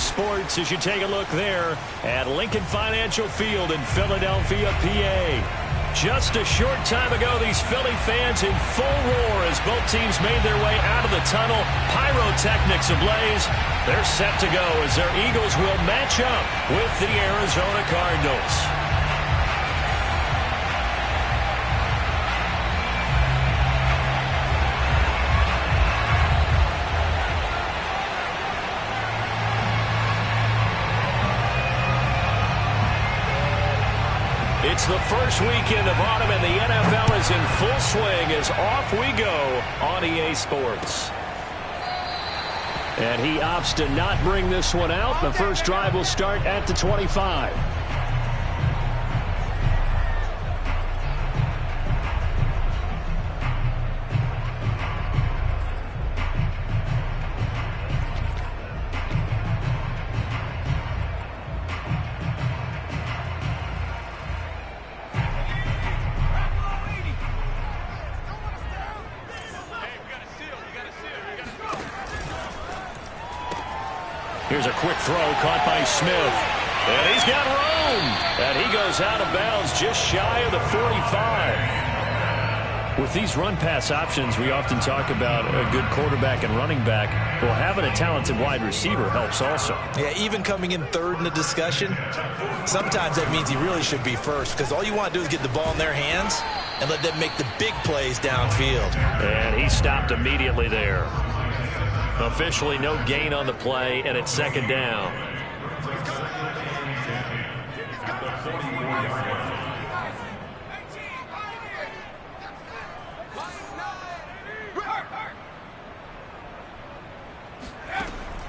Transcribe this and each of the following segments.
Sports as you take a look there at Lincoln Financial Field in Philadelphia, PA. Just a short time ago, these Philly fans in full roar as both teams made their way out of the tunnel. Pyrotechnics ablaze. They're set to go as their Eagles will match up with the Arizona Cardinals. It's the first weekend of autumn, and the NFL is in full swing as off we go on EA Sports. And he opts to not bring this one out. The first drive will start at the 25. Here's a quick throw caught by Smith. And he's got room. And he goes out of bounds just shy of the 45. With these run-pass options, we often talk about a good quarterback and running back. Well, having a talented wide receiver helps also. Yeah, even coming in third in the discussion, sometimes that means he really should be first because all you want to do is get the ball in their hands and let them make the big plays downfield. And he stopped immediately there. Officially no gain on the play, and it's second down.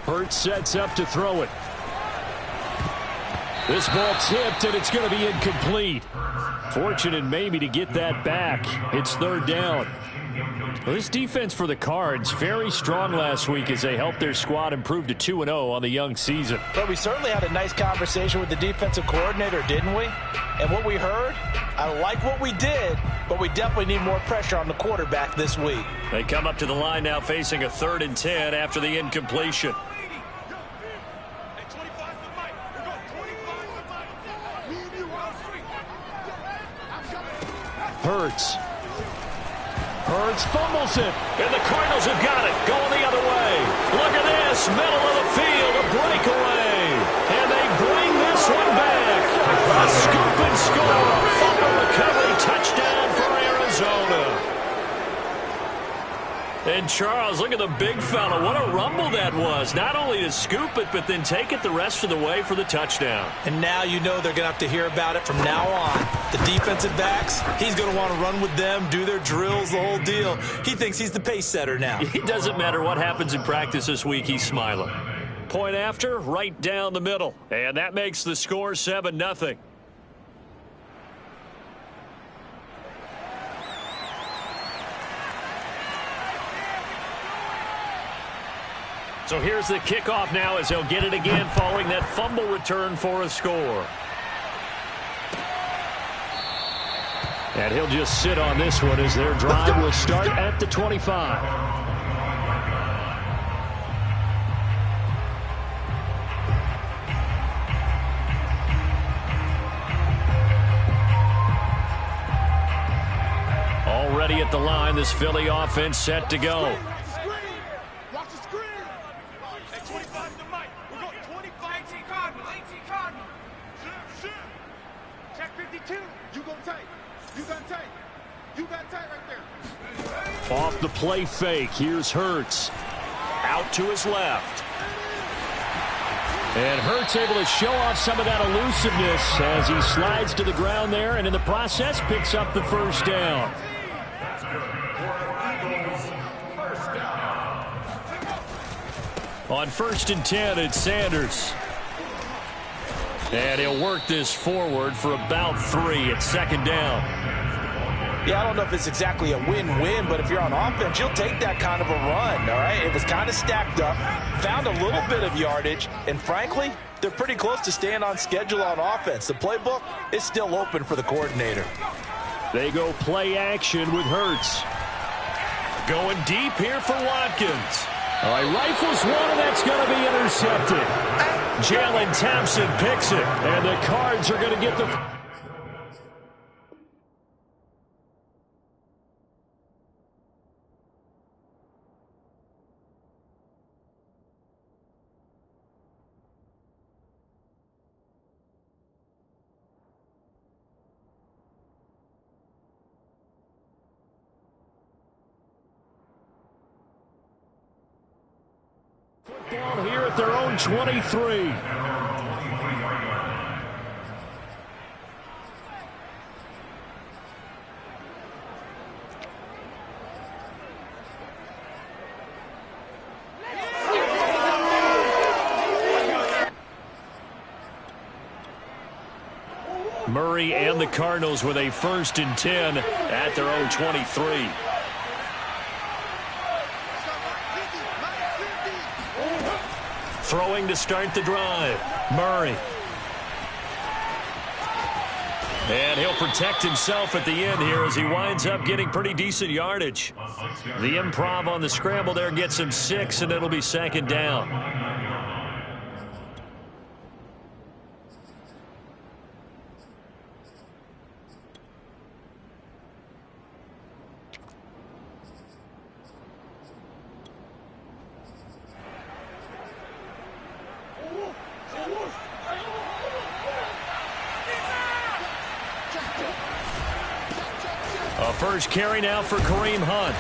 Hurts sets up to throw it. This ball tipped, and it's going to be incomplete. Fortunate maybe to get that back. It's third down. Well, this defense for the Cards, very strong last week as they helped their squad improve to 2-0 on the young season. But we certainly had a nice conversation with the defensive coordinator, didn't we? And what we heard, I like what we did, but we definitely need more pressure on the quarterback this week. They come up to the line now facing a 3rd and 10 after the incompletion. Hurts fumbles it, and the Cardinals have got it, going the other way. Look at this, middle of the field, a breakaway, and they bring this one back. A scoop and score, a fumble recovery touchdown for Arizona. And Charles, look at the big fella. What a rumble that was. Not only to scoop it, but then take it the rest of the way for the touchdown. And now you know they're going to have to hear about it from now on. The defensive backs, he's going to want to run with them, do their drills, the whole deal. He thinks he's the pace setter now. It doesn't matter what happens in practice this week, he's smiling. Point after, right down the middle. And that makes the score 7-0. So here's the kickoff now as they'll get it again following that fumble return for a score. And he'll just sit on this one as their drive will start at the 25. Already at the line, this Philly offense set to go. Off the play fake, here's Hurts. Out to his left. And Hurts able to show off some of that elusiveness as he slides to the ground there, and in the process picks up the first down. On 1st and 10, it's Sanders. And he'll work this forward for about 3 at second down. Yeah, I don't know if it's exactly a win-win, but if you're on offense, you'll take that kind of a run, all right? It was kind of stacked up, found a little bit of yardage, and frankly, they're pretty close to staying on schedule on offense. The playbook is still open for the coordinator. They go play action with Hurts. Going deep here for Watkins. All right, rifles one, and that's going to be intercepted. Jalen Thompson picks it, and the Cards are going to get the... Football here at their own 23. Murray and the Cardinals with a 1st and 10 at their own 23. Throwing to start the drive. Murray. And he'll protect himself at the end here as he winds up getting pretty decent yardage. The improv on the scramble there gets him 6, and it'll be 2nd down. A first carry now for Kareem Hunt.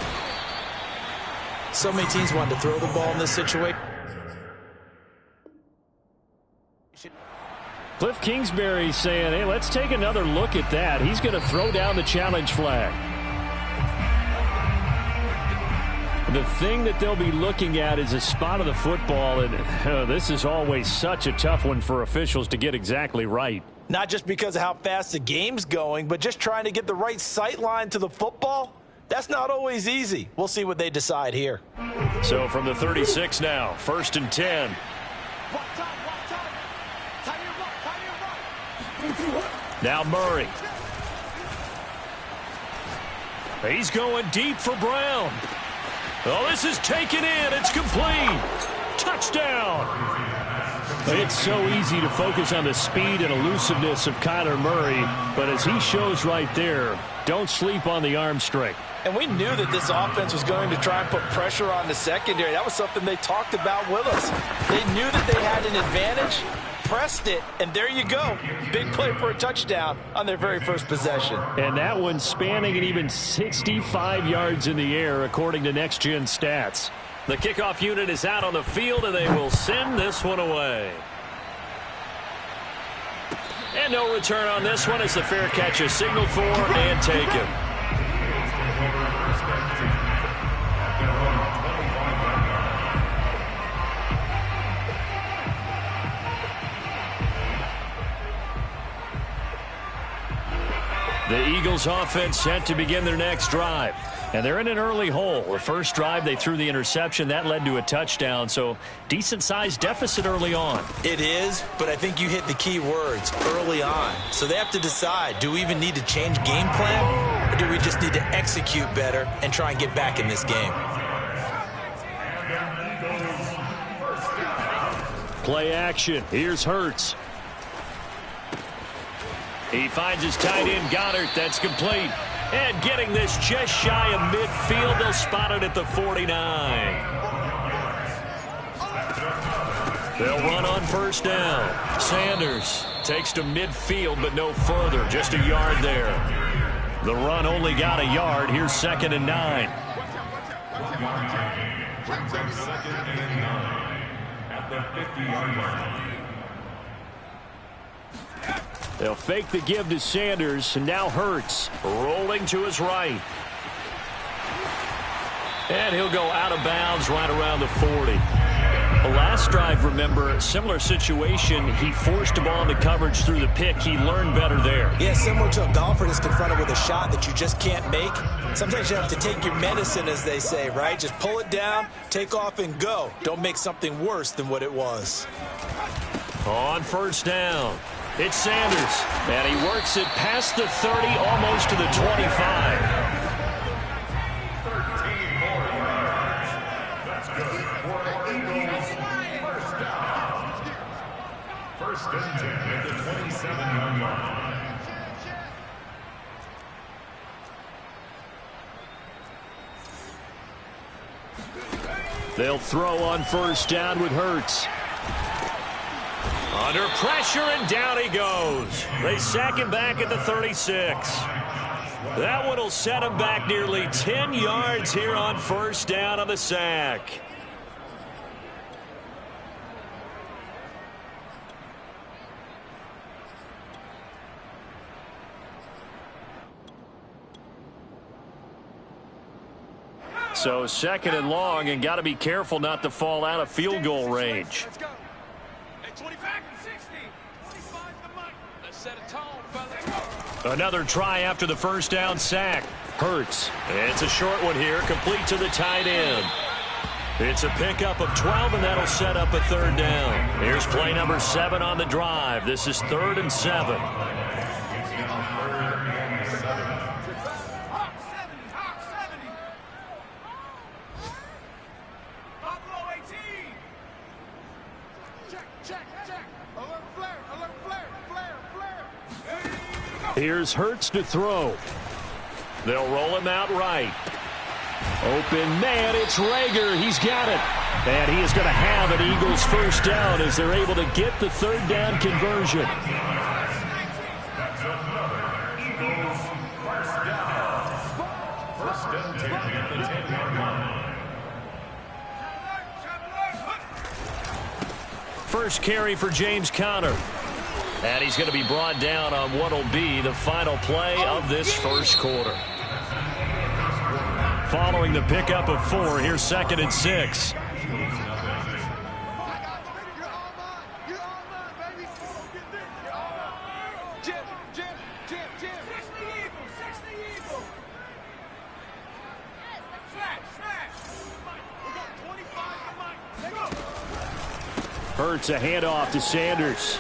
So many teams wanted to throw the ball in this situation. Cliff Kingsbury saying, hey, let's take another look at that. He's going to throw down the challenge flag. The thing that they'll be looking at is a spot of the football, and this is always such a tough one for officials to get exactly right. Not just because of how fast the game's going, but just trying to get the right sight line to the football. That's not always easy. We'll see what they decide here. So from the 36 now, 1st and 10. Now Murray. He's going deep for Brown. Oh, this is taken in. It's complete. Touchdown. It's so easy to focus on the speed and elusiveness of Kyler Murray, but as he shows right there, don't sleep on the arm strength. And we knew that this offense was going to try and put pressure on the secondary. That was something they talked about with us. They knew that they had an advantage, pressed it, and there you go. Big play for a touchdown on their very first possession. And that one spanning an even 65 yards in the air, according to Next Gen Stats. The kickoff unit is out on the field, and they will send this one away. And no return on this one as the fair catch is signaled for and taken. The Eagles offense set to begin their next drive. And they're in an early hole. The first drive, they threw the interception. That led to a touchdown, so decent-sized deficit early on. It is, but I think you hit the key words, early on. So they have to decide, do we even need to change game plan, or do we just need to execute better and try and get back in this game? Play action. Here's Hurts. He finds his tight end, Goddard. That's complete. And getting this just shy of midfield, they'll spot it at the 49. They'll run on 1st down. Sanders takes to midfield, but no further, just a yard there. The run only got a yard. Here's 2nd and 9. Second and 9 at the 50-yard line. They'll fake the give to Sanders, and now Hurts rolling to his right. And he'll go out of bounds right around the 40. The last drive, remember, similar situation. He forced a ball into coverage through the pick. He learned better there. Yeah, similar to a golfer that's confronted with a shot that you just can't make. Sometimes you have to take your medicine, as they say, right? Just pull it down, take off, and go. Don't make something worse than what it was. On 1st down. It's Sanders, and he works it past the 30, almost to the 25. First and 10 at the 27-yard line. They'll throw on first down with Hurts. Under pressure, and down he goes. They sack him back at the 36. That one will set him back nearly 10 yards here on first down on the sack. So second and long, and got to be careful not to fall out of field goal range. Let's go. Hey, 25 and 60. 25 the mic. Let's set a tone, fellas. Another try after the first down sack. Hurts. It's a short one here, complete to the tight end. It's a pickup of 12, and that'll set up a third down. Here's play number 7 on the drive. This is 3rd and 7. Here's Hurts to throw. They'll roll him out right. Open man, it's Rager. He's got it. And he is going to have an Eagles first down as they're able to get the third down conversion. That's another Eagles first down. First and 10 at the 10-yard line. First carry for James Conner. And he's going to be brought down on what will be the final play of this first quarter. Following the pickup of 4, here's 2nd and 6. Hurts a handoff to Sanders.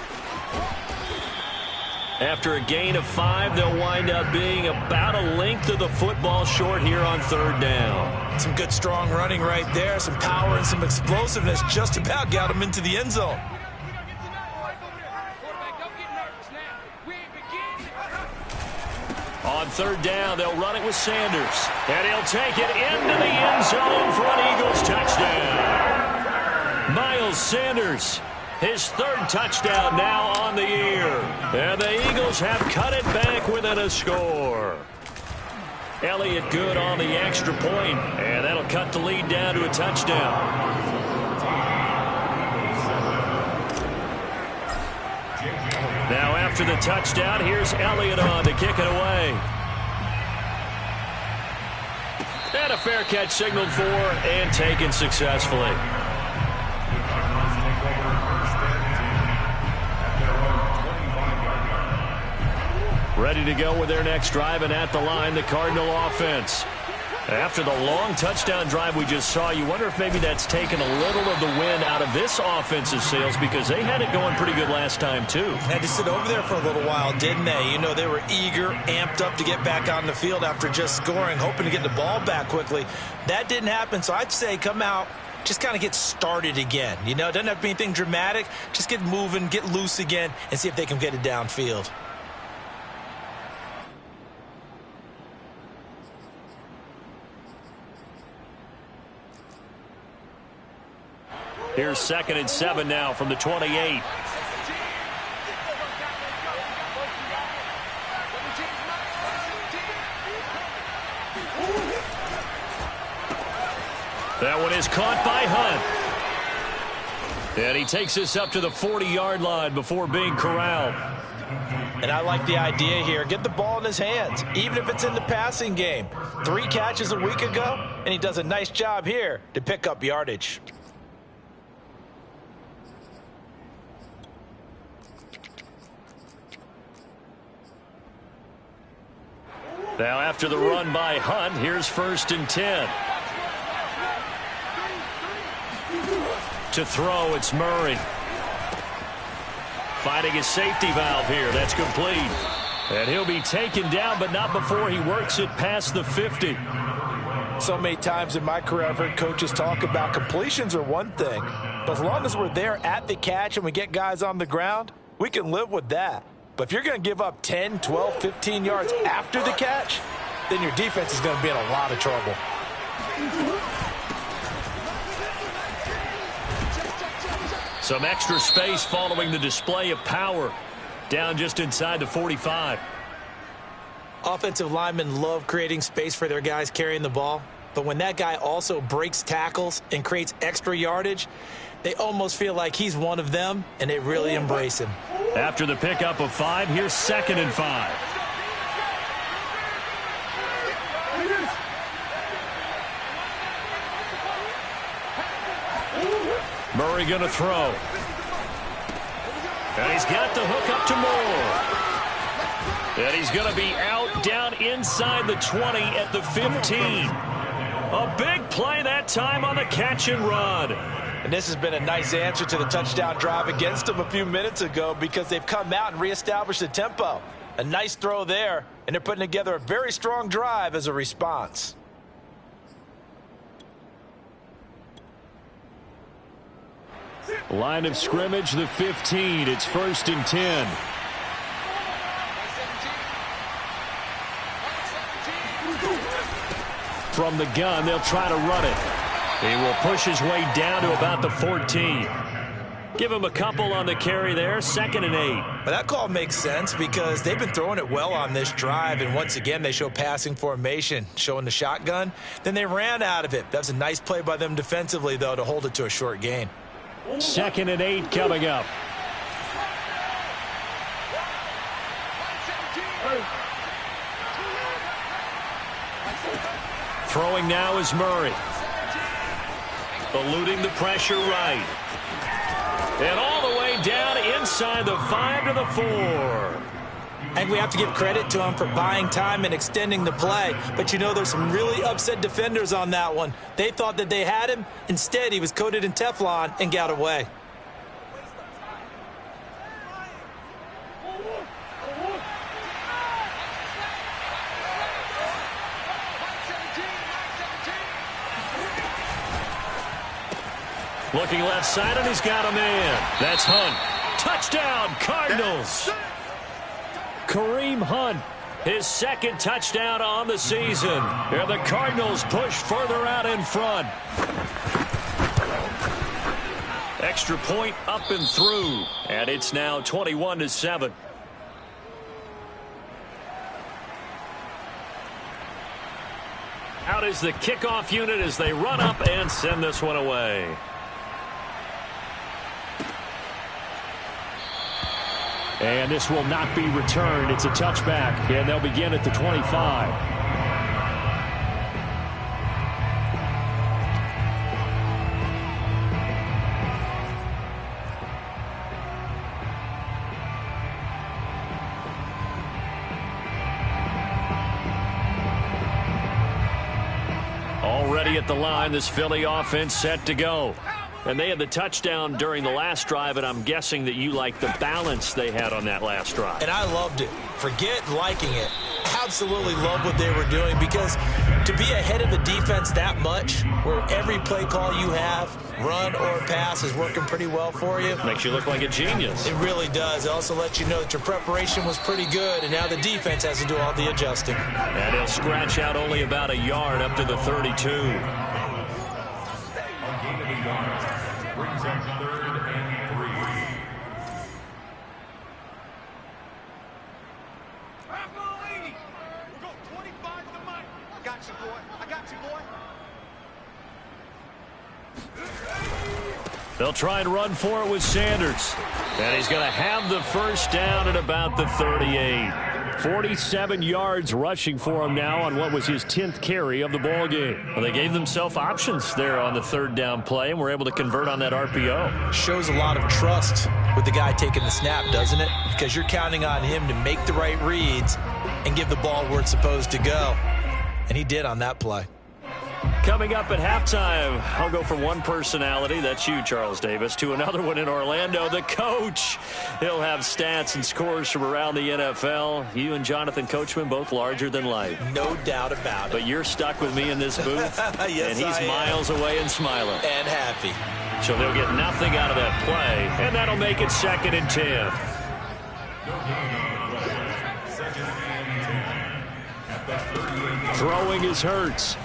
After a gain of 5, they'll wind up being about a length of the football short here on third down. Some good strong running right there. Some power and some explosiveness just about got him into the end zone. On third down, they'll run it with Sanders. And he'll take it into the end zone for an Eagles touchdown. Miles Sanders, his 3rd touchdown now on the year. And the Eagles have cut it back within a score. Elliott good on the extra point, and that'll cut the lead down to a touchdown. Now after the touchdown, here's Elliott on to kick it away. And a fair catch signaled for and taken successfully. Ready to go with their next drive, and at the line, the Cardinal offense. After the long touchdown drive we just saw, you wonder if maybe that's taken a little of the wind out of this offensive sails, because they had it going pretty good last time, too. Had to sit over there for a little while, didn't they? You know, they were eager, amped up to get back on the field after just scoring, hoping to get the ball back quickly. That didn't happen, so I'd say come out, just kind of get started again. You know, it doesn't have to be anything dramatic. Just get moving, get loose again, and see if they can get it downfield. Here's 2nd and 7 now from the 28. That one is caught by Hunt. And he takes this up to the 40-yard line before being corralled. And I like the idea here. Get the ball in his hands, even if it's in the passing game. 3 catches a week ago, and he does a nice job here to pick up yardage. Now after the run by Hunt, here's 1st and 10. To throw, it's Murray. Finding his safety valve here. That's complete. And he'll be taken down, but not before he works it past the 50. So many times in my career, I've heard coaches talk about completions are one thing, but as long as we're there at the catch and we get guys on the ground, we can live with that. But if you're going to give up 10, 12, 15 yards after the catch, then your defense is going to be in a lot of trouble. Some extra space following the display of power. Down just inside the 45. Offensive linemen love creating space for their guys carrying the ball. But when that guy also breaks tackles and creates extra yardage, they almost feel like he's one of them, and they really embrace him. After the pickup of 5, here's 2nd and 5. Murray going to throw. And he's got the hook up to Moore. And he's going to be out down inside the 20 at the 15. A big play that time on the catch and run. And this has been a nice answer to the touchdown drive against them a few minutes ago because they've come out and reestablished the tempo. A nice throw there, and they're putting together a very strong drive as a response. Line of scrimmage, the 15. It's 1st and 10. From the gun, they'll try to run it. He will push his way down to about the 14. Give him a couple on the carry there. 2nd and 8. But that call makes sense because they've been throwing it well on this drive, and once again they show passing formation, showing the shotgun. Then they ran out of it. That's a nice play by them defensively, though, to hold it to a short gain. 2nd and 8 coming up. Throwing now is Murray. Eluding the pressure right. And all the way down inside the 5 to the 4. And we have to give credit to him for buying time and extending the play. But, you know, there's some really upset defenders on that one. They thought that they had him. Instead, he was coated in Teflon and got away. Looking left side, and he's got a man. That's Hunt. Touchdown, Cardinals. Kareem Hunt, his 2nd touchdown on the season. And the Cardinals push further out in front. Extra point up and through. And it's now 21-7. Out is the kickoff unit as they run up and send this one away. And this will not be returned. It's a touchback, and they'll begin at the 25. Already at the line, this Philly offense set to go. And they had the touchdown during the last drive, and I'm guessing that you like the balance they had on that last drive. And I loved it. Forget liking it. Absolutely love what they were doing because to be ahead of the defense that much, where every play call you have, run or pass, is working pretty well for you. Makes you look like a genius. It really does. It also lets you know that your preparation was pretty good, and now the defense has to do all the adjusting. And he'll scratch out only about a yard up to the 32. Brings up 3rd and 3. We'll go 25 to the mic. I got you, boy. I got you, boy. They'll try and run for it with Sanders. And he's going to have the first down at about the 38. 47 yards rushing for him now on what was his 10th carry of the ball game. Well, they gave themselves options there on the 3rd down play and were able to convert on that RPO. Shows a lot of trust with the guy taking the snap, doesn't it? Because you're counting on him to make the right reads and give the ball where it's supposed to go. And he did on that play. Coming up at halftime, I'll go from one personality, that's you, Charles Davis, to another one in Orlando, the coach. He'll have stats and scores from around the NFL. You and Jonathan Coachman, both larger than life. No doubt about it. But you're stuck with me in this booth, yes, and he's miles away and smiling. And happy. So they'll get nothing out of that play, and that'll make it 2nd and 10. Throwing is Hurts.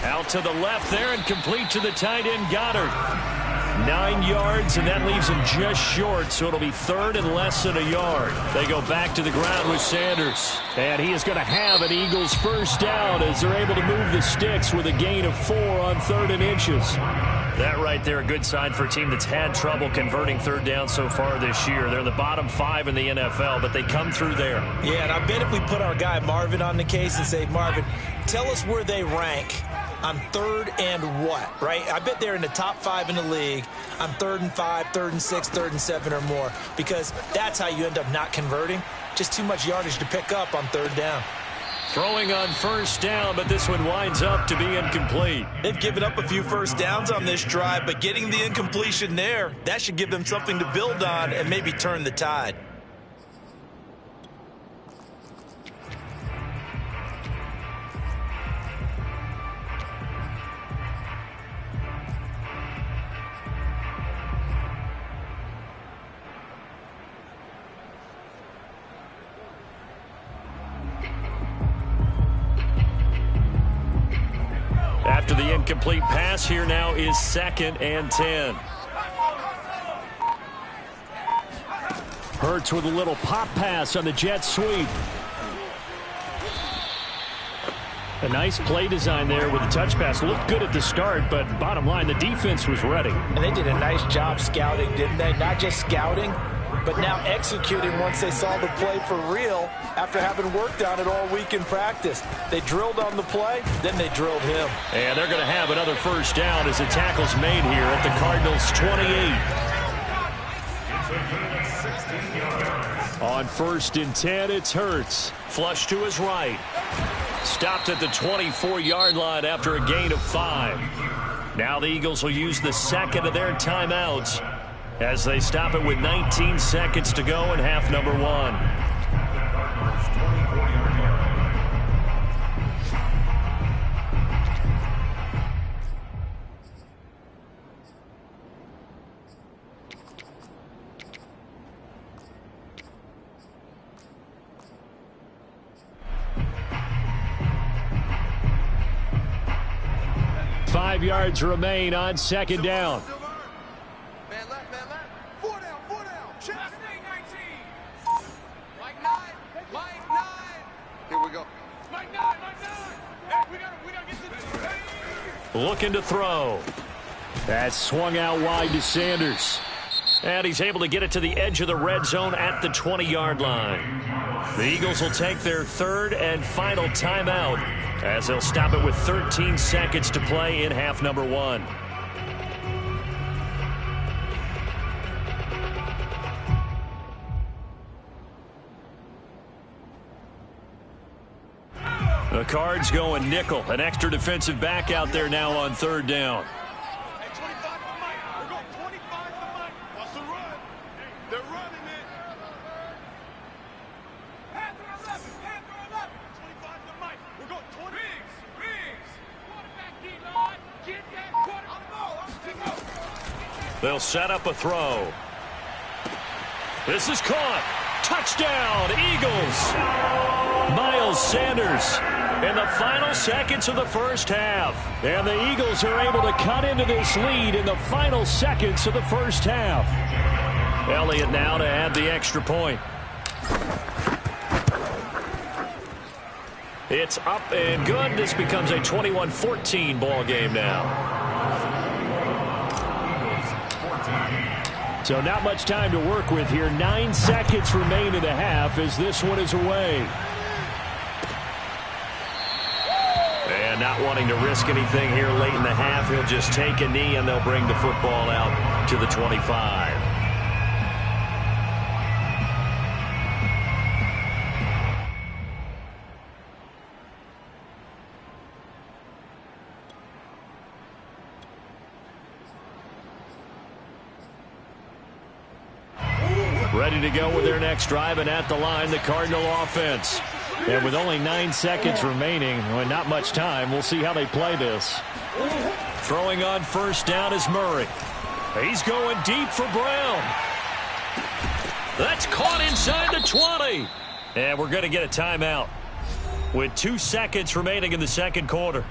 Out to the left there and complete to the tight end Goddard. 9 yards, and that leaves him just short, so it'll be third and less than a yard. They go back to the ground with Sanders, and he is going to have an Eagles first down as they're able to move the sticks with a gain of 4 on 3rd and inches. That right there, a good sign for a team that's had trouble converting third down so far this year. They're in the bottom 5 in the NFL, but they come through there. Yeah, and I bet if we put our guy Marvin on the case and say, Marvin, tell us where they rank on 3rd and what, right? I bet they're in the top 5 in the league on 3rd and 5, 3rd and 6, 3rd and 7 or more, because that's how you end up not converting. Just too much yardage to pick up on 3rd down. Throwing on first down, but this one winds up to be incomplete. They've given up a few first downs on this drive, but getting the incompletion there, that should give them something to build on and maybe turn the tide. After the incomplete pass, here now is 2nd and 10. Hurts with a little pop pass on the jet sweep. A nice play design there with the touch pass. Looked good at the start, but bottom line, the defense was ready. And they did a nice job scouting, didn't they? Not just scouting, but now executing once they saw the play for real after having worked on it all week in practice. They drilled on the play, then they drilled him. And they're going to have another first down as the tackle's made here at the Cardinals' 28. On 1st and 10, it's Hurts. Flush to his right. Stopped at the 24-yard line after a gain of 5. Now the Eagles will use the 2nd of their timeouts as they stop it with 19 seconds to go in half number 1. 5 yards remain on 2nd down. Man left, man left. 4 down, 4 down. Check. 19. Mike 9. Mike 9. Here we go. Mike 9, Mike 9. Hey, we gotta get to this. Looking to throw. That swung out wide to Sanders. And he's able to get it to the edge of the red zone at the 20-yard line. The Eagles will take their 3rd and final timeout as they'll stop it with 13 seconds to play in half number 1. The Cards going nickel. An extra defensive back out there now on 3rd down. Hey, 25 for Mike. We're going 25 for Mike. What's the run? They're running it. Panther 11. Panther 11. 25 for Mike. We're going 20. Riggs. Quarterback D-line. Get that quarterback. They'll set up a throw. This is caught. Touchdown, Eagles. Miles Sanders in the final seconds of the first half. And the Eagles are able to cut into this lead in the final seconds of the first half. Elliott now to add the extra point. It's up and good. This becomes a 21-14 ball game now. So not much time to work with here. 9 seconds remain in the half as this one is away. And not wanting to risk anything here late in the half, he'll just take a knee and they'll bring the football out to the 25. Ready to go with their next drive, and at the line, the Cardinal offense. And with only 9 seconds remaining, well, not much time, we'll see how they play this. Throwing on first down is Murray. He's going deep for Brown. That's caught inside the 20. And we're going to get a timeout with 2 seconds remaining in the second quarter.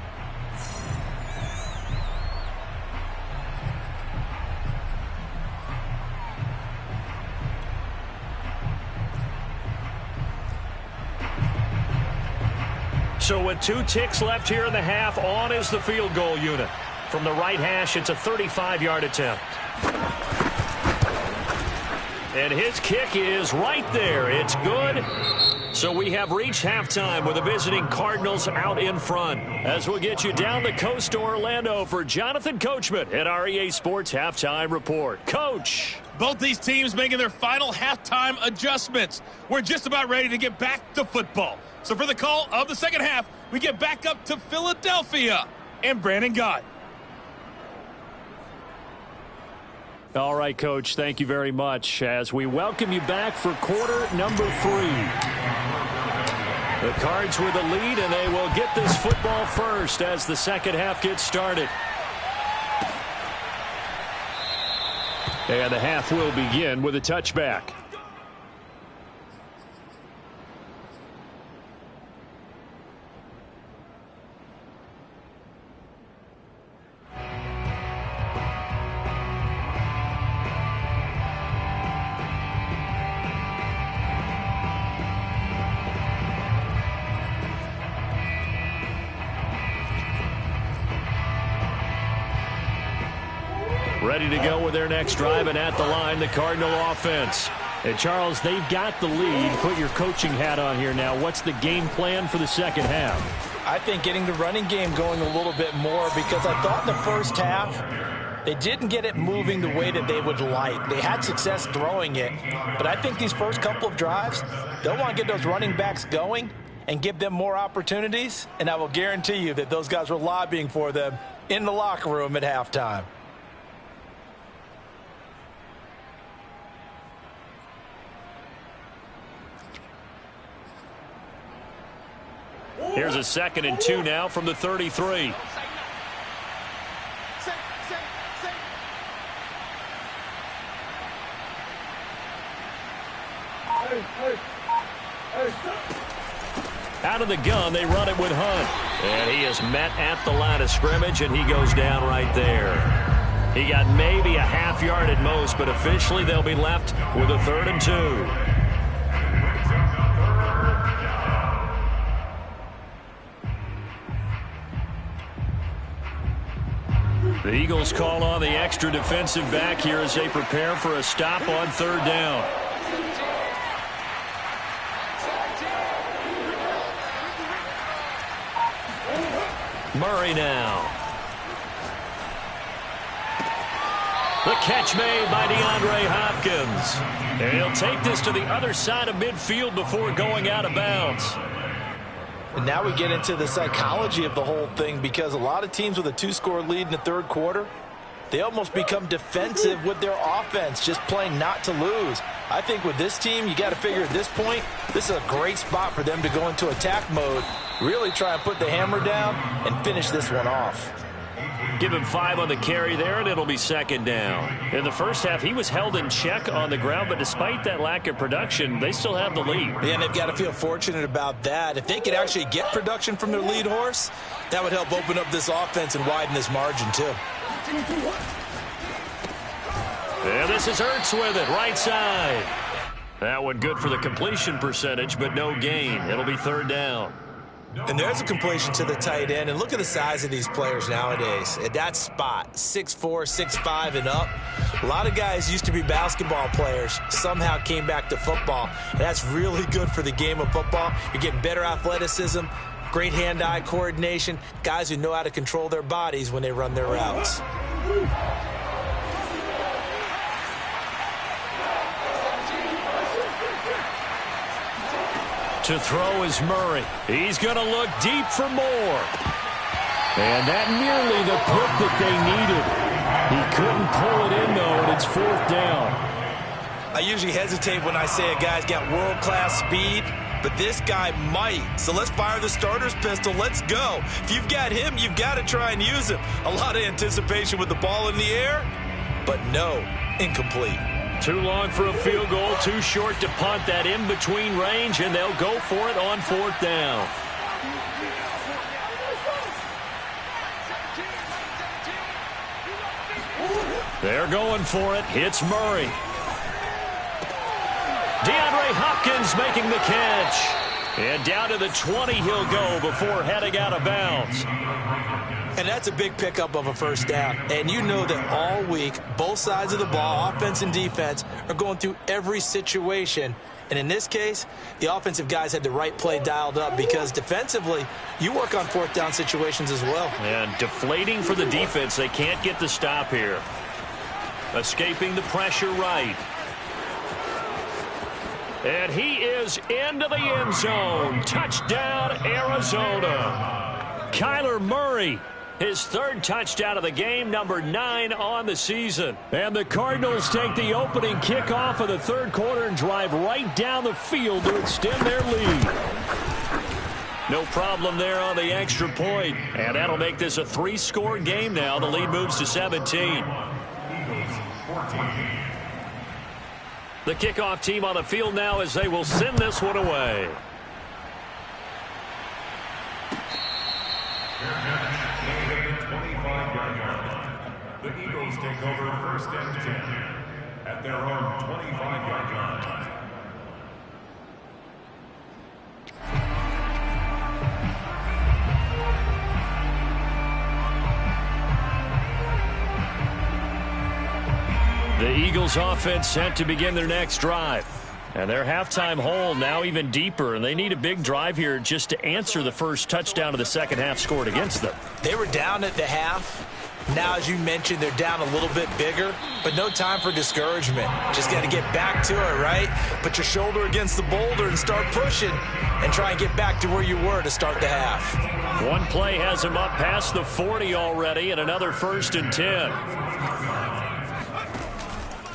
So with 2 ticks left here in the half, on is the field goal unit. From the right hash, it's a 35-yard attempt. And his kick is right there. It's good. So we have reached halftime with the visiting Cardinals out in front. As we'll get you down the coast to Orlando for Jonathan Coachman at our EA Sports Halftime Report. Coach. Both these teams making their final halftime adjustments. We're just about ready to get back to football. So for the call of the second half, we get back up to Philadelphia and Brandon Gott. All right, Coach, thank you very much as we welcome you back for quarter number 3. The Cards with a lead, and they will get this football first as the second half gets started. And the half will begin with a touchback. Ready to go with their next drive, and at the line, the Cardinal offense. And, Charles, they've got the lead. Put your coaching hat on here now. What's the game plan for the second half? I think getting the running game going a little bit more, because I thought in the first half they didn't get it moving the way that they would like. They had success throwing it, but I think these first couple of drives, they'll want to get those running backs going and give them more opportunities, and I will guarantee you that those guys were lobbying for them in the locker room at halftime. Here's a 2nd and 2 now from the 33. Out of the gun, they run it with Hunt. And he is met at the line of scrimmage, and he goes down right there. He got maybe a half yard at most, but officially they'll be left with a 3rd and 2. The Eagles call on the extra defensive back here as they prepare for a stop on 3rd down. Murray now. The catch made by DeAndre Hopkins. And he'll take this to the other side of midfield before going out of bounds. And now we get into the psychology of the whole thing, because a lot of teams with a 2-score lead in the third quarter, they almost become defensive with their offense, just playing not to lose. I think with this team, you got to figure at this point, this is a great spot for them to go into attack mode, really try and put the hammer down and finish this one off. Give him 5 on the carry there, and it'll be 2nd down. In the first half, he was held in check on the ground, but despite that lack of production, they still have the lead. Yeah, and they've got to feel fortunate about that. If they could actually get production from their lead horse, that would help open up this offense and widen this margin, too. And this is Ertz with it, right side. That one good for the completion percentage, but no gain. It'll be 3rd down. And there's a completion to the tight end. And look at the size of these players nowadays. At that spot, 6'4", 6'5", and up. A lot of guys used to be basketball players, somehow came back to football. And that's really good for the game of football. You're getting better athleticism, great hand-eye coordination, guys who know how to control their bodies when they run their routes. To throw is Murray. He's going to look deep for more. And that nearly the pick that they needed. He couldn't pull it in, though, and it's 4th down. I usually hesitate when I say a guy's got world-class speed, but this guy might. So let's fire the starter's pistol. Let's go. If you've got him, you've got to try and use him. A lot of anticipation with the ball in the air, but no, incomplete. Too long for a field goal, too short to punt. That in-between range, and they'll go for it on 4th down. They're going for it. Hits Murray. DeAndre Hopkins making the catch. And down to the 20 he'll go before heading out of bounds. And that's a big pickup of a first down. And you know that all week, both sides of the ball, offense and defense, are going through every situation. And in this case, the offensive guys had the right play dialed up because defensively, you work on 4th down situations as well. And deflating for the defense. They can't get the stop here. Escaping the pressure right. And he is into the end zone. Touchdown, Arizona. Kyler Murray, his 3rd touchdown of the game, number 9 on the season. And the Cardinals take the opening kickoff of the 3rd quarter and drive right down the field to extend their lead. No problem there on the extra point. And that'll make this a 3-score game now. The lead moves to 17. The kickoff team on the field now as they will send this one away. The Eagles take over 1st and 10 at their own 25-yard line. The Eagles offense set to begin their next drive. And their halftime hole now even deeper, and they need a big drive here just to answer the first touchdown of the second half scored against them. They were down at the half. Now, as you mentioned, they're down a little bit bigger, but no time for discouragement. Just got to get back to it, right? Put your shoulder against the boulder and start pushing and try and get back to where you were to start the half. One play has him up past the 40 already, and another 1st and 10.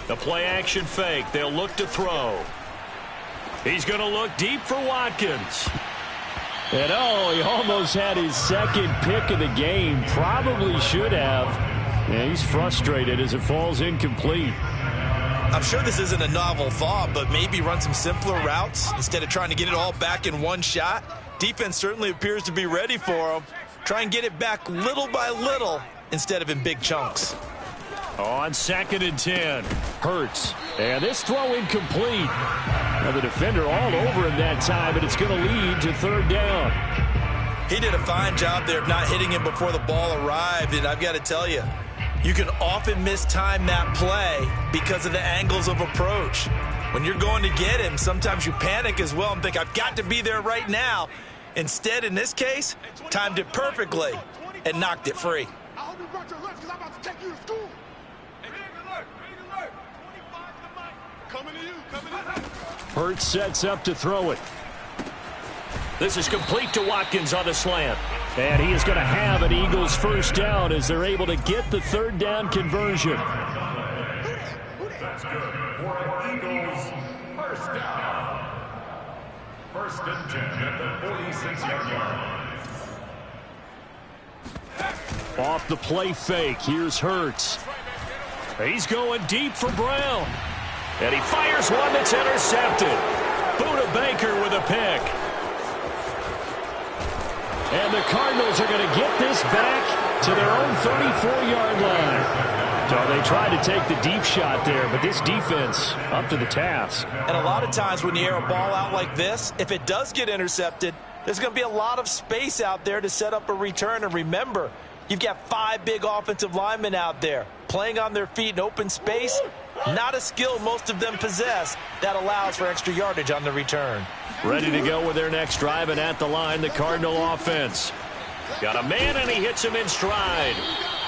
The play action fake. They'll look to throw. He's going to look deep for Watkins. And he almost had his 2nd pick of the game. Probably should have. And he's frustrated as it falls incomplete. I'm sure this isn't a novel thought, but maybe run some simpler routes instead of trying to get it all back in one shot. Defense certainly appears to be ready for him. Try and get it back little by little instead of in big chunks. On 2nd and 10, Hurts. And this throw incomplete. Now the defender all over him that time, but it's going to lead to 3rd down. He did a fine job there of not hitting him before the ball arrived, and I've got to tell you, you can often mistime that play because of the angles of approach. When you're going to get him, sometimes you panic as well and think, I've got to be there right now. Instead, in this case, timed it perfectly and knocked it free. I hope you brought your lunch because I'm about to take you to school. Coming to you, coming to you. Hurts sets up to throw it. This is complete to Watkins on the slant. And he is going to have an Eagles 1st down as they're able to get the 3rd down conversion. That's good for an Eagles 1st down. 1st and 10 at the 46-yard line. Off the play fake, here's Hurts. He's going deep for Brown. And he fires one that's intercepted. Buda Baker with a pick. And the Cardinals are going to get this back to their own 34-yard line. So they tried to take the deep shot there, but this defense up to the task. And a lot of times when you air a ball out like this, if it does get intercepted, there's going to be a lot of space out there to set up a return. And remember, you've got 5 big offensive linemen out there playing on their feet in open space. Not a skill most of them possess that allows for extra yardage on the return. Ready to go with their next drive, and at the line, the Cardinal offense. Got a man, and he hits him in stride.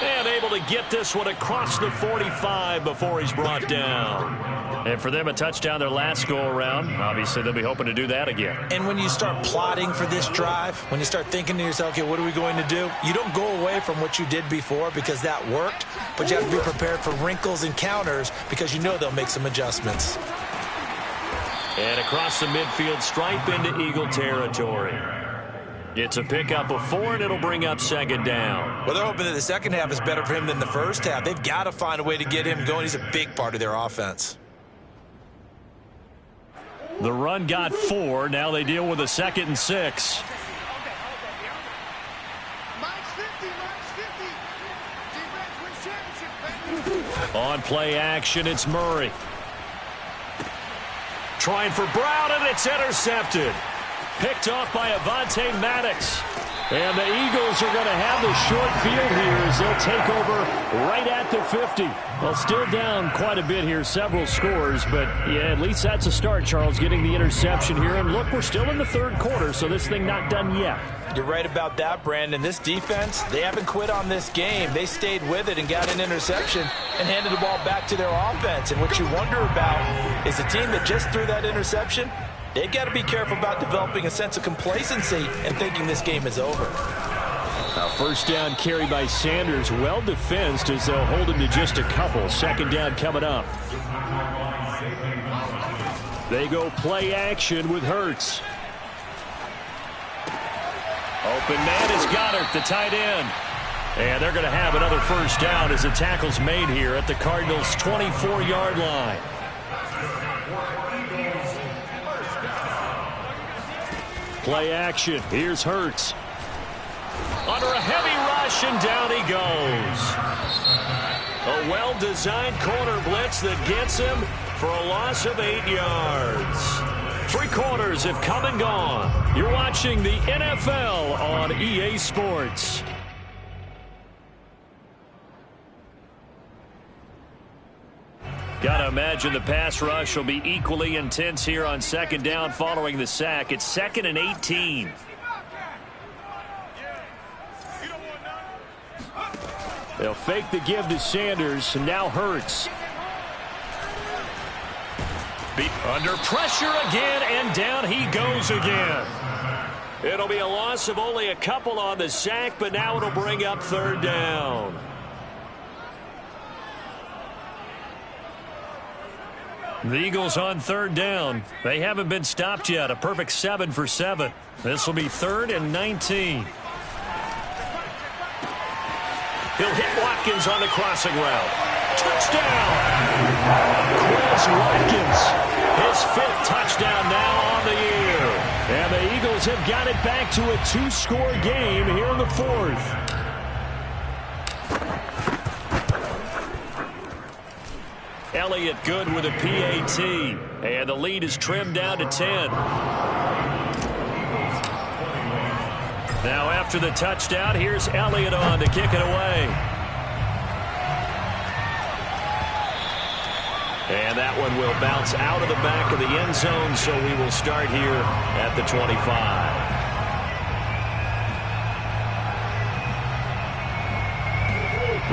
And able to get this one across the 45 before he's brought down. And for them, a touchdown their last go-around. Obviously, they'll be hoping to do that again. And when you start plotting for this drive, when you start thinking to yourself, okay, what are we going to do? You don't go away from what you did before because that worked, but you have to be prepared for wrinkles and counters because you know they'll make some adjustments. And across the midfield stripe into Eagle territory. It's a pickup of 4, and it'll bring up 2nd down. Well, they're hoping that the second half is better for him than the first half. They've got to find a way to get him going. He's a big part of their offense. The run got 4. Now they deal with a 2nd and 6. On play action, it's Murray. Trying for Brown, and it's intercepted. Picked off by Avonte Maddox. And the Eagles are going to have the short field here as they'll take over right at the 50. Well, still down quite a bit here, several scores, but yeah, at least that's a start, Charles, getting the interception here. And look, we're still in the 3rd quarter, so this thing not done yet. You're right about that, Brandon. This defense, they haven't quit on this game. They stayed with it and got an interception and handed the ball back to their offense. And what you wonder about is a team that just threw that interception, they've got to be careful about developing a sense of complacency and thinking this game is over. Now, first down carry by Sanders, well defensed as they'll hold him to just a couple. 2nd down coming up. They go play action with Hurts. Open man is Goddard, the tight end. And they're going to have another first down as the tackle's made here at the Cardinals' 24-yard line. Play action. Here's Hurts. Under a heavy rush, and down he goes. A well-designed corner blitz that gets him for a loss of 8 yards. 3 quarters have come and gone. You're watching the NFL on EA Sports. Got to imagine the pass rush will be equally intense here on 2nd down following the sack. It's 2nd and 18. They'll fake the give to Sanders, and now Hurts. Under pressure again, and down he goes again. It'll be a loss of only a couple on the sack, but now it'll bring up 3rd down. The Eagles on 3rd down. They haven't been stopped yet. A perfect 7 for 7. This will be 3rd and 19. He'll hit Watkins on the crossing route. Touchdown! Chris Watkins, his 5th touchdown now on the year. And the Eagles have got it back to a 2-score game here in the 4th. Elliott good with a PAT. And the lead is trimmed down to 10. Now after the touchdown, here's Elliott on to kick it away. And that one will bounce out of the back of the end zone, so we will start here at the 25.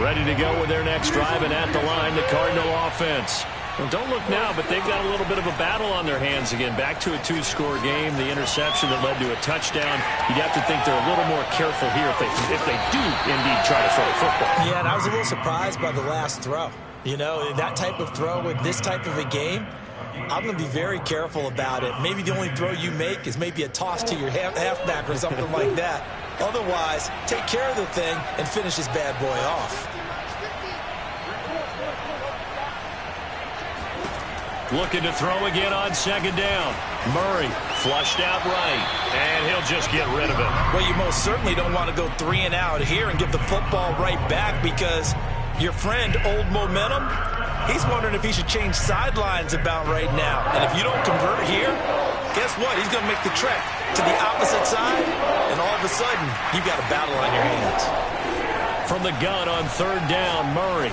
Ready to go with their next drive, and at the line, the Cardinal offense. Well, don't look now, but they've got a little bit of a battle on their hands again. Back to a 2-score game. The interception that led to a touchdown. You'd have to think they're a little more careful here if they do indeed try to throw a football. Yeah, and I was a little surprised by the last throw. You know, that type of throw with this type of a game, I'm going to be very careful about it. Maybe the only throw you make is maybe a toss to your halfback or something like that. Otherwise, take care of the thing and finish this bad boy off. Looking to throw again on 2nd down. Murray flushed out right, and he'll just get rid of it. Well, you most certainly don't want to go 3 and out here and give the football right back, because your friend, Old Momentum, he's wondering if he should change sidelines about right now. And if you don't convert here, guess what? He's going to make the trek to the opposite side, and all of a sudden, you've got a battle on your hands. From the gun on 3rd down, Murray.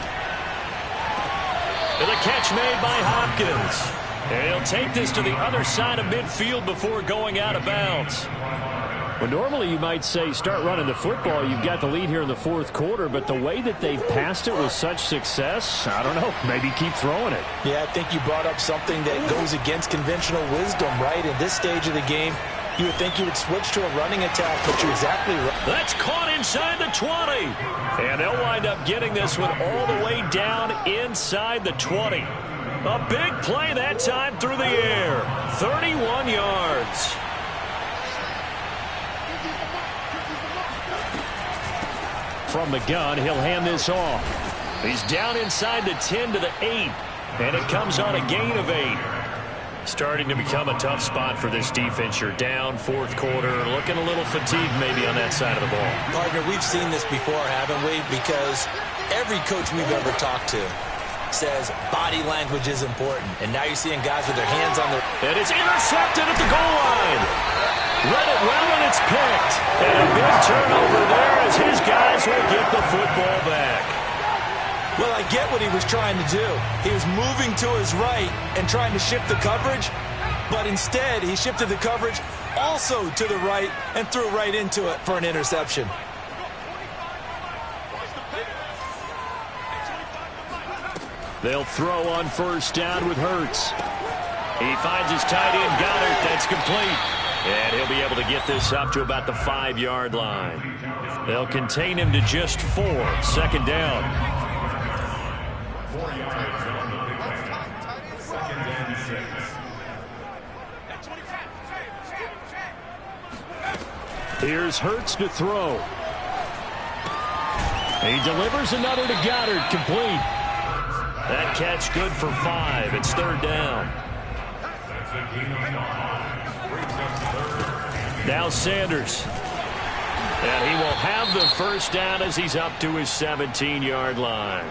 And the catch made by Hopkins. And he'll take this to the other side of midfield before going out of bounds. Well, normally you might say start running the football. You've got the lead here in the 4th quarter, but the way that they've passed it with such success, I don't know, maybe keep throwing it. Yeah, I think you brought up something that goes against conventional wisdom, right? In this stage of the game, you would think you would switch to a running attack, but you're exactly right. That's caught inside the 20. And they'll wind up getting this one all the way down inside the 20. A big play that time through the air. 31 yards. From the gun, he'll hand this off. He's down inside the 10 to the 8. And it comes on a gain of 8. Starting to become a tough spot for this defense. You're down fourth quarter, looking a little fatigued maybe on that side of the ball. Partner, we've seen this before, haven't we? Because every coach we've ever talked to says body language is important. And now you're seeing guys with their hands on their... And it's intercepted at the goal line. Read it well, and it's picked. And a big turnover there as his guys will get the football back. Well, I get what he was trying to do. He was moving to his right and trying to shift the coverage, but instead he shifted the coverage also to the right and threw right into it for an interception. They'll throw on first down with Hurts. He finds his tight end, Goddard. That's complete. And he'll be able to get this up to about the 5-yard line. They'll contain him to just 4. Second down. 4 yards on the big play. Second and 6. Here's Hurts to throw. He delivers another to Goddard, complete. That catch good for 5. It's third down. That's a gain of 5. Brings up third. Now Sanders. And he will have the first down as he's up to his 17-yard line.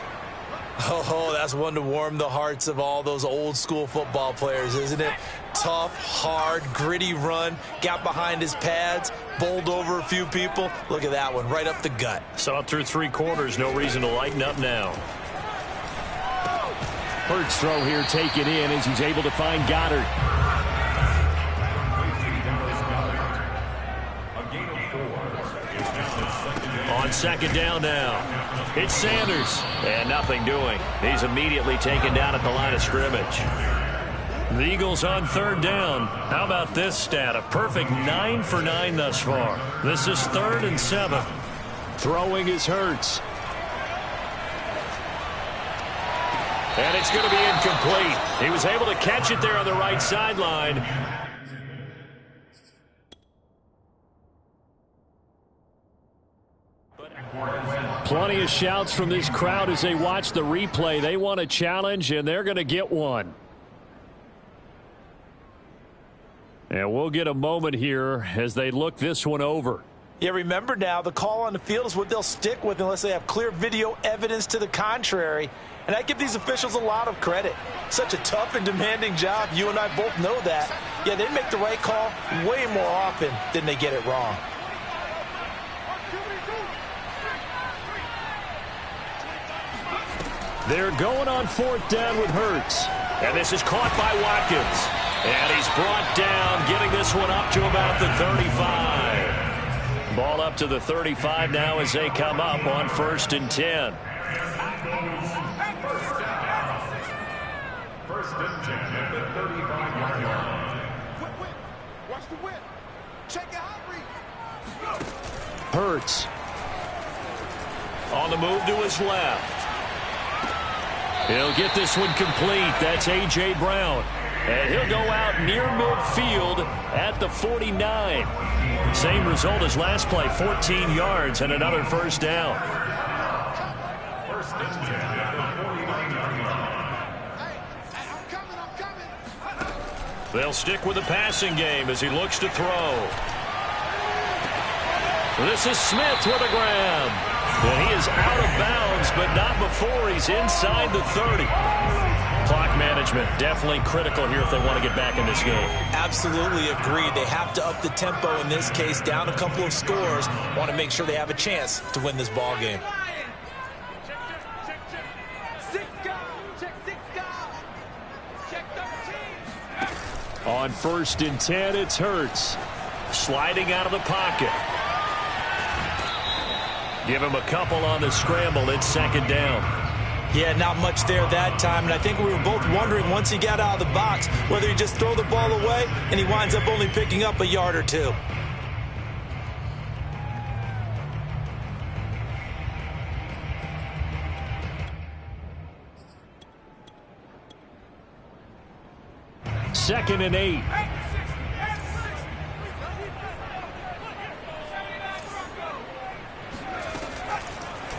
Oh, that's one to warm the hearts of all those old school football players, isn't it? Tough, hard, gritty run, got behind his pads, bowled over a few people. Look at that one, right up the gut. Saw through 3 quarters, no reason to lighten up now. Hurts throw here taken in as he's able to find Goddard. On second down now. It's Sanders. And nothing doing. He's immediately taken down at the line of scrimmage. The Eagles on third down. How about this stat? A perfect 9 for 9 thus far. This is 3rd and 7. Throwing is Hurts. And it's going to be incomplete. He was able to catch it there on the right sideline. Plenty of shouts from this crowd as they watch the replay. They want a challenge, and they're going to get one. And we'll get a moment here as they look this one over. Yeah, remember now, the call on the field is what they'll stick with unless they have clear video evidence to the contrary. And I give these officials a lot of credit. Such a tough and demanding job. You and I both know that. Yeah, they make the right call way more often than they get it wrong. They're going on fourth down with Hurts. And this is caught by Watkins. And he's brought down, getting this one up to about the 35. Ball up to the 35 now as they come up on 1st and 10. First and 10 at the 35-yard line. Watch the whip. Check it out, read. Hurts. On the move to his left. He'll get this one complete. That's A.J. Brown. And he'll go out near midfield at the 49. Same result as last play, 14 yards and another first down. First and 10 at the 49-yard line. I'm coming. They'll stick with the passing game as he looks to throw. This is Smith with a grab. And he is out of bounds, but not before he's inside the 30. Clock management definitely critical here if they want to get back in this game. Absolutely agreed. They have to up the tempo in this case, down a couple of scores. Want to make sure they have a chance to win this ball game. On 1st and 10, it's Hurts. Sliding out of the pocket. Give him a couple on the scramble. It's second down. Yeah, not much there that time, and I think we were both wondering once he got out of the box whether he just throw the ball away and he winds up only picking up a yard or two. Second and 8.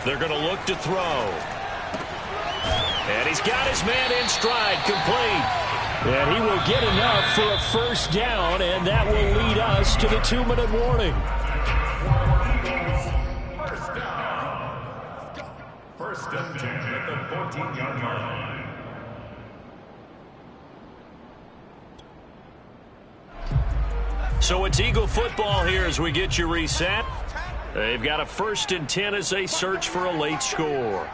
They're going to look to throw. And he's got his man in stride, complete. And he will get enough for a first down, and that will lead us to the 2-minute warning. First down. First and 10 at the 14-yard line. So it's Eagle football here as we get you reset. They've got a 1st and 10 as they search for a late score.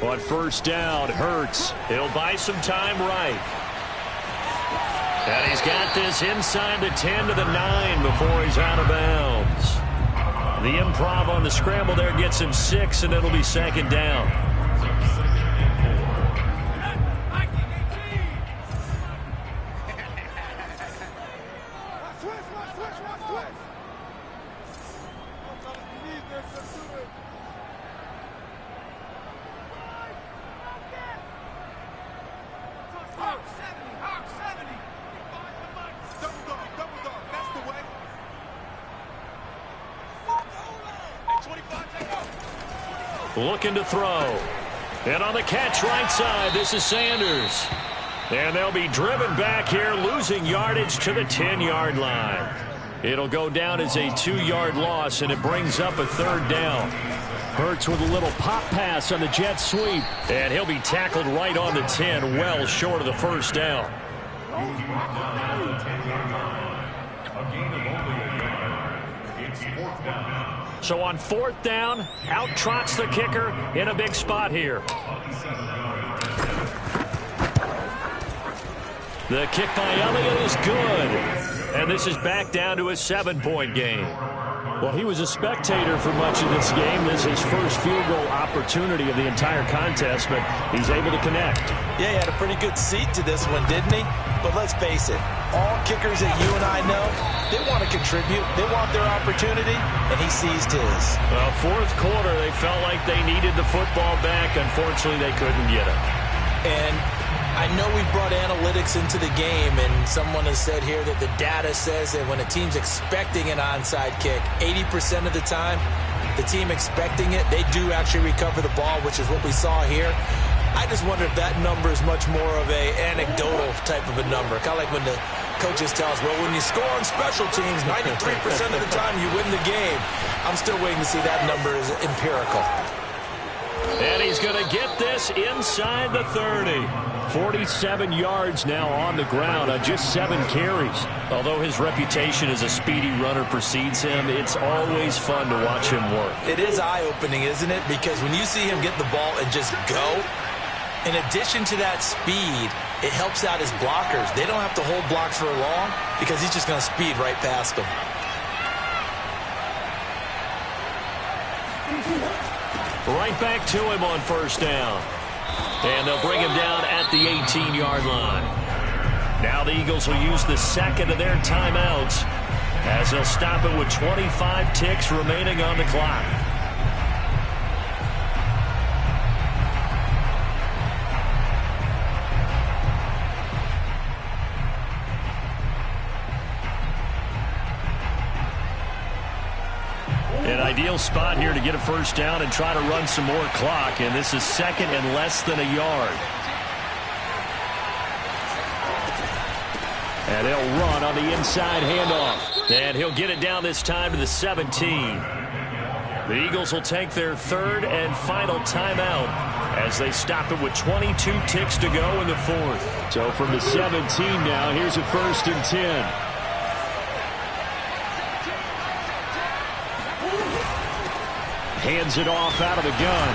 On first down, Hurts. He'll buy some time right. And he's got this inside the 10 to the 9 before he's out of bounds. The improv on the scramble there gets him 6, and it'll be 2nd down. Looking to throw. And on the catch right side, this is Sanders. And they'll be driven back here, losing yardage to the 10-yard line. It'll go down as a 2-yard loss, and it brings up a 3rd down. Hurts with a little pop pass on the jet sweep. And he'll be tackled right on the 10, well short of the first down. He's brought down at the 10-yard line. A gain of only a yard. It's 4th down. So on 4th down, out trots the kicker in a big spot here. The kick by Elliott is good. And this is back down to a 7-point game. Well, he was a spectator for much of this game. This is his first field goal opportunity of the entire contest, but he's able to connect. Yeah, he had a pretty good seat to this one, didn't he? But let's face it, all kickers that you and I know, they want to contribute. They want their opportunity, and he seized his. Well, 4th quarter, they felt like they needed the football back. Unfortunately, they couldn't get it. And I know we brought analytics into the game, and someone has said here that the data says that when a team's expecting an onside kick, 80% of the time, the team expecting it, they do actually recover the ball, which is what we saw here. I just wonder if that number is much more of a anecdotal type of a number. Kind of like when the coaches tell us, well, when you score on special teams, 93% of the time you win the game. I'm still waiting to see that number is empirical. And he's going to get this inside the 30. 47 yards now on the ground on just 7 carries. Although his reputation as a speedy runner precedes him, it's always fun to watch him work. It is eye-opening, isn't it? Because when you see him get the ball and just go, in addition to that speed, it helps out his blockers. They don't have to hold blocks for long because he's just going to speed right past them. Right back to him on first down. And they'll bring him down at the 18-yard line. Now the Eagles will use the 2nd of their timeouts as they'll stop it with 25 ticks remaining on the clock. An ideal spot here to get a first down and try to run some more clock, and this is 2nd and less than a yard. And they'll run on the inside handoff, and he'll get it down this time to the 17. The Eagles will take their 3rd and final timeout as they stop it with 22 ticks to go in the 4th. So from the 17 now, here's a 1st and 10. Hands it off out of the gun.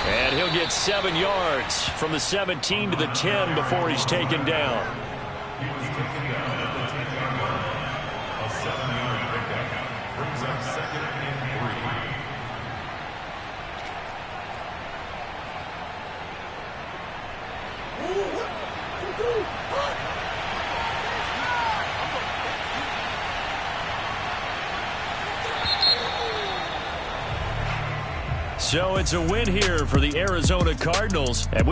And he'll get 7 yards from the 17 to the 10 before he's taken down. He was taken down at the 10-yard line. A 7-yard pickup brings up 2nd and 3. So it's a win here for the Arizona Cardinals. And